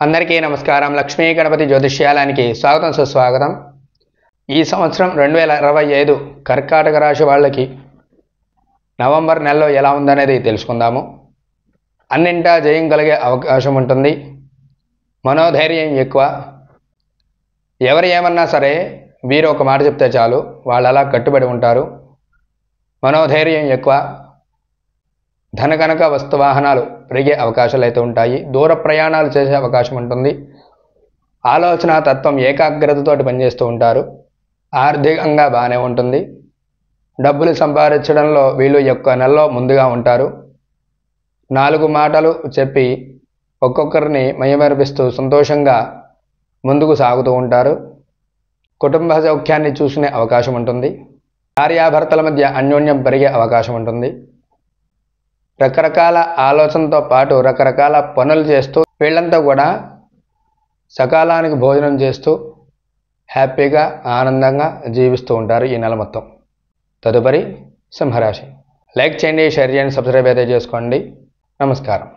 అందరికీ నమస్కారం. లక్ష్మీ గణపతి జ్యోతిష్యాలయానికి స్వాగతం సుస్వాగతం. ఈ సంవత్సరం 2025 కర్కాటక రాశి వాళ్ళకి నవంబర్ నెలలో ఎలా ఉందనేది తెలుసుకుందాము. అన్నింటా జయం కలిగే అవకాశం ఉంటుంది. మనోధైర్యం ఎక్కువ. ఎవరు ఏమన్నా సరే వీరు ఒక మాట చెప్తే చాలు వాళ్ళు అలా కట్టుబడి ఉంటారు. మనోధైర్యం ఎక్కువ. ధన కనుక వస్తు వాహనాలు పెరిగే అవకాశాలు అయితే ఉంటాయి. దూర ప్రయాణాలు చేసే అవకాశం ఉంటుంది. ఆలోచన తత్వం ఏకాగ్రతతోటి పనిచేస్తూ ఉంటారు. ఆర్థికంగా బాగానే ఉంటుంది. డబ్బులు సంపాదించడంలో వీళ్ళు యొక్క నెలలో ముందుగా ఉంటారు. 4 మాటలు చెప్పి ఒక్కొక్కరిని మయమర్పిస్తూ సంతోషంగా ముందుకు సాగుతూ ఉంటారు. కుటుంబ సౌఖ్యాన్ని చూసుకునే అవకాశం ఉంటుంది. భార్యాభర్తల మధ్య అన్యోన్యం పెరిగే అవకాశం ఉంటుంది. రకరకాల ఆలోచనతో పాటు రకరకాల పనులు చేస్తూ వీళ్ళంతా కూడా సకాలానికి భోజనం చేస్తూ హ్యాపీగా ఆనందంగా జీవిస్తూ ఉంటారు ఈ నెల మొత్తం. తదుపరి సింహరాశి. లైక్ చేయండి, షేర్ చేయండి, సబ్స్క్రైబ్ అయితే చేసుకోండి. నమస్కారం.